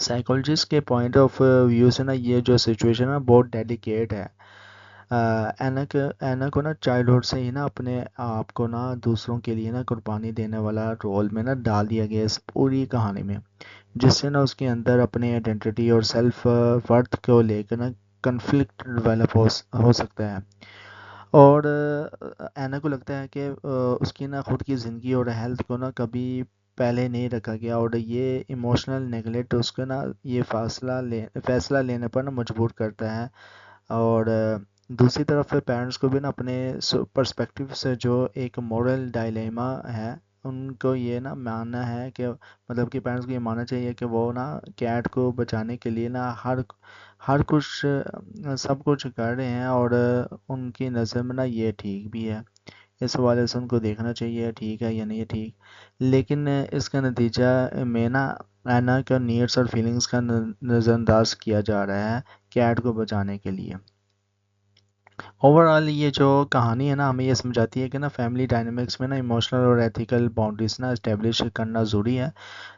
Psychologist کے point of view سے نا یہ جو سچویشن ہے بہت ڈیلیکیٹ ہے. اینا کو نا چائلڈ ہوڈ سے ہی نا اپنے آپ کو نا دوسروں کے لیے نا قربانی دینے والا رول میں نا ڈال دیا گیا اس پوری کہانی میں، جس سے نا اس کے اندر اپنے آئیڈینٹی اور سیلف ورتھ کو لے کر نا کنفلکٹ ڈیولپ ہو سکتا ہے. اور اینا کو لگتا ہے کہ اس کی نا خود کی زندگی اور ہیلتھ کو نا کبھی پہلے نہیں رکھا گیا، اور یہ ایموشنل نیگلیکٹ اس کو نا یہ فیصلہ لینے پر نا مجبور کرتا ہے. اور دوسری طرف پیرنٹس کو بھی نا اپنے پرسپیکٹیو سے جو ایک مورل ڈائلیما ہے، ان کو یہ نا ماننا ہے کہ مطلب کہ پیرنٹس کو یہ ماننا چاہیے کہ وہ نا کیٹ کو بچانے کے لیے نا ہر کچھ سب کچھ کر رہے ہیں، اور ان کی نظر میں نا یہ ٹھیک بھی ہے. اس حوالے سے ان کو دیکھنا چاہیے ٹھیک ہے یا نہیں ٹھیک. لیکن اس کا نتیجہ میں نا اینا کا نیڈس اور فیلنگز کا نظر انداز کیا جا رہا ہے کیٹ کو بچانے کے لیے. اوور آل یہ جو کہانی ہے نا ہمیں یہ سمجھاتی ہے کہ نا فیملی ڈائنامکس میں نا ایموشنل اور ایتھیکل باؤنڈریز نا اسٹیبلش کرنا ضروری ہے،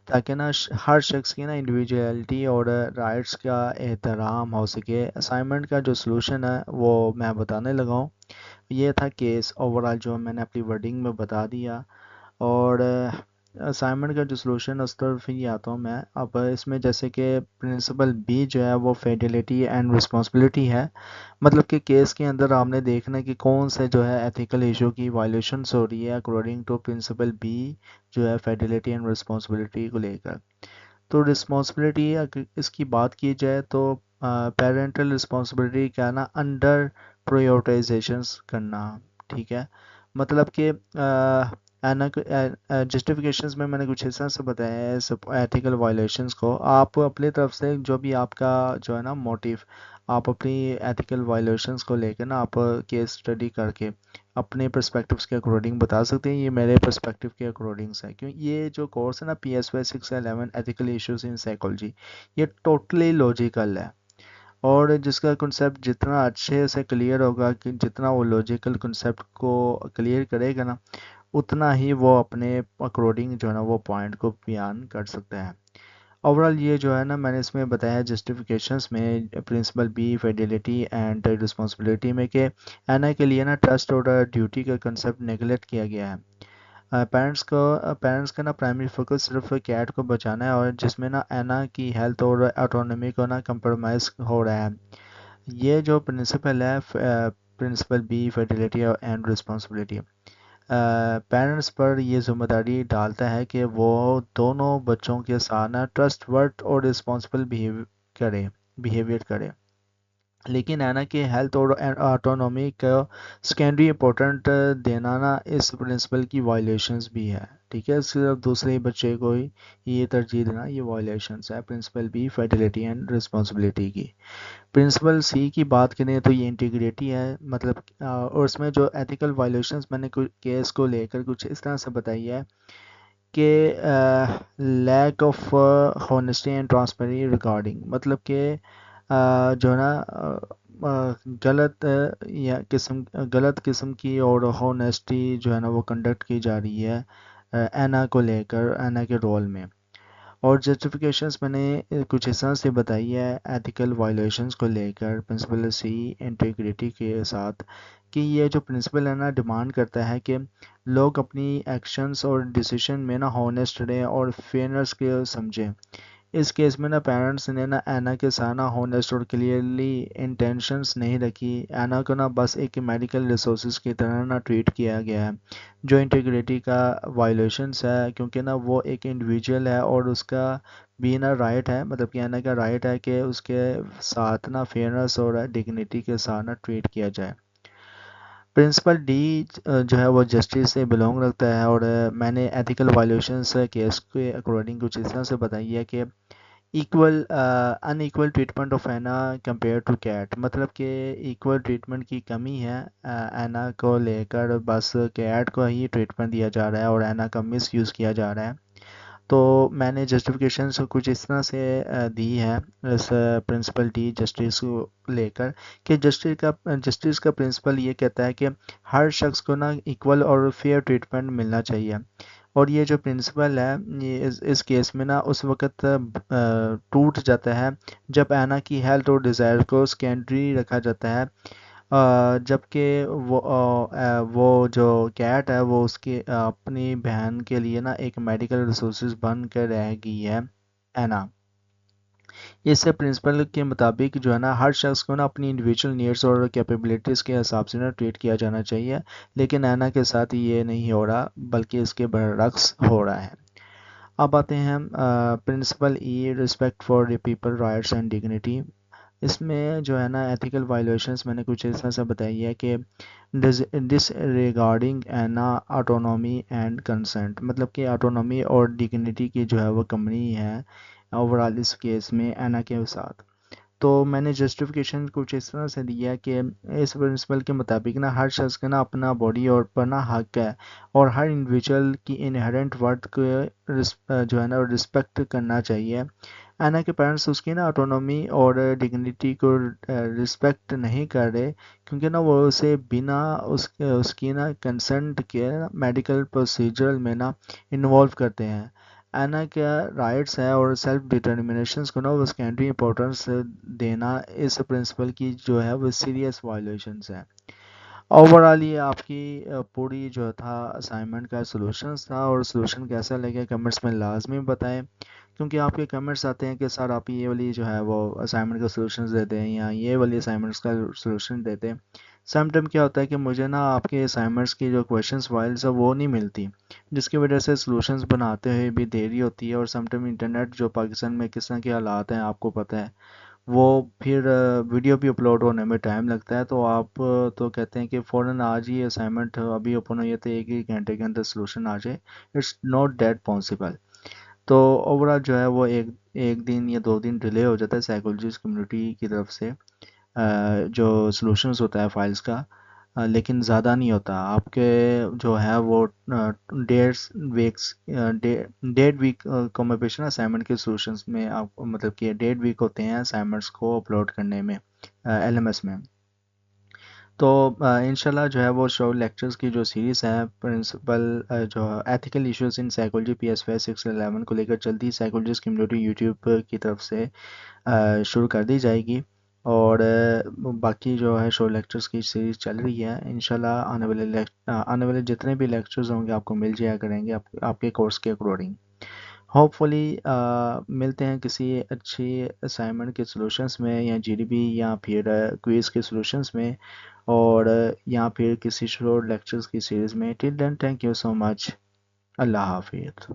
تاکہ نا ہر شخص کی نا انڈیویجویلٹی اور رائٹس کا احترام ہو سکے. اسائنمنٹ کا جو سلوشن ہے وہ میں بتانے لگا ہوں. یہ تھا کیس اوور آل جو میں نے اپنی ورڈنگ میں بتا دیا. اور اسائنمنٹ کا جو سلوشن اس طرف ہی آتا ہوں میں اب. اس میں جیسے کہ پرنسپل بی جو ہے وہ فیڈیلٹی اینڈ رسپانسبلٹی ہے. مطلب کہ کیس کے اندر آپ نے دیکھنا کہ کون سے جو ہے ایتھیکل ایشو کی وائلیشنس ہو رہی ہے اکارڈنگ ٹو پرنسپل بی جو ہے فیڈیلٹی اینڈ رسپانسبلٹی کو لے کر. تو رسپانسبلٹی اس کی بات کی جائے تو پیرنٹل رسپانسبلٹی کا نا انڈر پریورٹائزیشنس کرنا. ٹھیک ہے، مطلب کہ جسٹیفیکیشنز میں نے کچھ اس طرح سے بتایا ہے ایتھیکل وائلیشنس کو. آپ اپنی طرف سے جو بھی آپ کا جو ہے نا موٹیو، آپ اپنی ایتھیکل وائلیشنس کو لے کے نا آپ کیس اسٹڈی کر کے اپنے پرسپیکٹیوز کے اکارڈنگ بتا سکتے ہیں. یہ میرے پرسپیکٹیو کے اکارڈنگس ہے، کیوں یہ جو کورس ہے نا PSY 611 ethical issues in psychology, یہ ٹوٹلی لاجیکل ہے. اور جس کا کنسیپٹ جتنا اچھے سے کلیئر ہوگا، کہ جتنا وہ لاجیکل کنسیپٹ کو کلیئر کرے گا نا، اتنا ہی وہ اپنے اکارڈنگ جو ہے نا وہ پوائنٹ کو بیان کر سکتا ہے. اوورال یہ جو ہے نا میں نے اس میں بتایا جسٹیفیکیشنس میں principle B fidelity and responsibility میں کہ اینا کے لیے نا ٹرسٹ اور ڈیوٹی کا کنسیپٹ نیگلیکٹ کیا گیا ہے. پیرنٹس کا نا پرائمری فوکس صرف کیٹ کو بچانا ہے، اور جس میں نا اینا کی ہیلتھ اور آٹونومی کو نا کمپرومائز ہو رہا ہے. یہ جو پرنسپل ہے principle B fidelity and responsibility, parents پر یہ ذمہ داری ڈالتا ہے کہ وہ دونوں بچوں کے ساتھ ٹرسٹ ورتھ اور رسپانسبل بیہیویئر کرے. لیکن اینا کے ہیلتھ اور آٹونومی کا سیکنڈری امپورٹنٹ دینا نا اس پرنسپل کی وائلیشنز بھی ہے. ٹھیک ہے، صرف دوسرے بچے کو ہی یہ ترجیح دینا یہ وائلیشنز ہے principle B fidelity and responsibility کی. پرنسپل سی کی بات کریں تو یہ انٹیگریٹی ہے، مطلب اور اس میں جو ایتھیکل وائلیشنز میں نے کیس کو لے کر کچھ اس طرح سے بتائی ہے کہ lack of honesty and transparency regarding, مطلب کہ جو ہے نا غلط قسم کی اور ہونیسٹی جو ہے نا وہ کنڈکٹ کی جا رہی ہے اینا کو لے کر، اینا کے رول میں. اور جسٹیفیکیشنز میں نے کچھ اس طرح سے بتائی ہے ایتھیکل وائلیشنز کو لے کر پرنسپل سی انٹیگریٹی کے ساتھ، کہ یہ جو پرنسپل ہے نا ڈیمانڈ کرتا ہے کہ لوگ اپنی ایکشنز اور ڈیسیشن میں نا ہونیسٹ رہیں اور فیئرنیس کے سمجھیں. اس کیس میں نا پیرنٹس نے نا اینا کے ساتھ نا ہونیسٹ اور کلیئرلی انٹینشنز نہیں رکھی. اینا کو نا بس ایک میڈیکل ریسورسز کی طرح نا ٹریٹ کیا گیا ہے، جو انٹیگریٹی کا وائلیشنس ہے، کیونکہ نا وہ ایک انڈیویجول ہے اور اس کا بھی نا رائٹ ہے، مطلب کہ اینا کا رائٹ ہے کہ اس کے ساتھ نا فیئرنیس اور ڈگنیٹی کے ساتھ نا ٹریٹ کیا جائے. پرنسپل ڈی جو ہے وہ جسٹس سے بلونگ رکھتا ہے. اور میں نے ایتھیکل وائلیشنس کیس کے اکارڈنگ کچھ اس طرح سے بتائی ہے کہ ان ایکول ٹریٹمنٹ آف اینا کمپیئر ٹو کیٹ، مطلب کہ ایکول ٹریٹمنٹ کی کمی ہے اینا کو لے کر، بس کیٹ کو ہی ٹریٹمنٹ دیا جا رہا ہے اور اینا کا مس یوز کیا جا رہا ہے. تو میں نے جسٹیفیکیشنس کچھ اس طرح سے دی ہے اس پرنسپل ڈی جسٹس کو لے کر کہ جسٹس کا پرنسپل یہ کہتا ہے کہ ہر شخص کو نا ایکول اور فیئر ٹریٹمنٹ ملنا چاہیے. اور یہ جو پرنسپل ہے یہ اس کیس میں نا اس وقت ٹوٹ جاتا ہے جب اینا کی ہیلتھ اور ڈیزائر کو سیکنڈری رکھا جاتا ہے، جبکہ وہ جو کیٹ ہے وہ اس کی اپنی بہن کے لیے نا ایک میڈیکل ریسورسز بن کر رہ گئی ہے اینا۔ اس پرنسپل کے مطابق جو ہے نا ہر شخص کو نا اپنی انڈیویجول نیڈس اور کیپیبلٹیز کے حساب سے نا ٹریٹ کیا جانا چاہیے، لیکن اینا کے ساتھ یہ نہیں ہو رہا بلکہ اس کے برعکس ہو رہا ہے۔ اب آتے ہیں principle E respect for people rights and dignity. اس میں جو ہے نا ایتھیکل وائلیشنس میں نے کچھ اس طرح سے بتائی ہے کہ ڈس ریگارڈنگ اینا آٹونومی اینڈ کنسنٹ، مطلب کہ آٹونومی اور ڈگنیٹی کی جو ہے وہ کمی ہے اوورال اس کیس میں اینا کے ساتھ۔ تو میں نے جسٹیفیکیشن کچھ اس طرح سے دیا کہ اس پرنسپل کے مطابق نا ہر شخص کا نا اپنا باڈی اور پر نا حق ہے، اور ہر انڈیویجول کی انہرنٹ ورتھ کو جو ہے نا رسپیکٹ کرنا چاہیے۔ اینا کے پیرنٹس اس کی نا آٹونومی اور ڈگنیٹی کو رسپیکٹ نہیں کر رہے، کیونکہ نا وہ اسے بنا اس کی نا کنسنٹ کے میڈیکل پروسیجر میں نا انوالو کرتے ہیں۔ اینا کے رائٹس ہے اور سیلف ڈٹرمنیشنس کو نا وہ سیکنڈری امپورٹنس دینا اس پرنسپل کی جو ہے وہ سیریس وائلیشنس ہے۔ اوورال یہ آپ کی پوری جو تھا اسائنمنٹ کا سولوشنس تھا، اور سولوشن کیسا لگے کمنٹس میں لازمی بتائیں، کیونکہ آپ کے کمنٹس آتے ہیں کہ سر آپ یہ والی جو ہے وہ اسائنمنٹ کا سولوشنز دیتے ہیں یا یہ والی اسائنمنٹس کا سولوشن دیتے ہیں۔ سم ٹائم کیا ہوتا ہے کہ مجھے نا آپ کے اسائنمنٹس کی جو کویشچنس فائلز ہے وہ نہیں ملتی، جس کی وجہ سے سولوشنز بناتے ہوئے بھی دیری ہوتی ہے، اور سم ٹائم انٹرنیٹ جو پاکستان میں کس طرح کے حالات ہیں آپ کو پتہ ہے، وہ پھر ویڈیو بھی اپلوڈ ہونے میں ٹائم لگتا ہے، تو آپ تو کہتے ہیں کہ فوراً آج ہی اسائنمنٹ ابھی اوپن ہوئی ہے تو ایک ہی گھنٹے کے اندر سولوشن آ جائے، اٹس ناٹ دیٹ پاسبل۔ تو اوورال جو ہے وہ ایک دن یا 2 دن ڈیلے ہو جاتا ہے سائیکولوجسٹ کمیونٹی کی طرف سے جو سولوشنز ہوتا ہے فائلز کا، لیکن زیادہ نہیں ہوتا آپ کے جو ہے وہ ڈیڑھ ویکس ڈیڑھ ویک کمیپیشن اسائنمنٹ کے سولوشنز میں آپ مطلب کہ 1.5 ویک ہوتے ہیں اسائنمنٹس کو اپلوڈ کرنے میں ایل ایم ایس میں۔ تو انشاءاللہ جو ہے وہ شو لیکچرز کی جو سیریز ہے پرنسپل جو ethical issues in psychology P S 5611 کو لے کر جلدی سائیکولوجسٹ کمیونٹی یوٹیوب کی طرف سے شروع کر دی جائے گی، اور باقی جو ہے شو لیکچرز کی سیریز چل رہی ہے انشاءاللہ آنے والے جتنے بھی لیکچرز ہوں گے آپ کو مل جایا کریں گے آپ کے کورس کے اکارڈنگ۔ ہوپ فلی ملتے ہیں کسی اچھی اسائنمنٹ کے سولوشنس میں، یا جی ڈی بی یا پھر کوئز کے سولوشنس میں، اور یا پھر کسی شورٹ لیکچرز کی سیریز میں۔ ٹل دین تھینک یو سو مچ، اللہ حافظ۔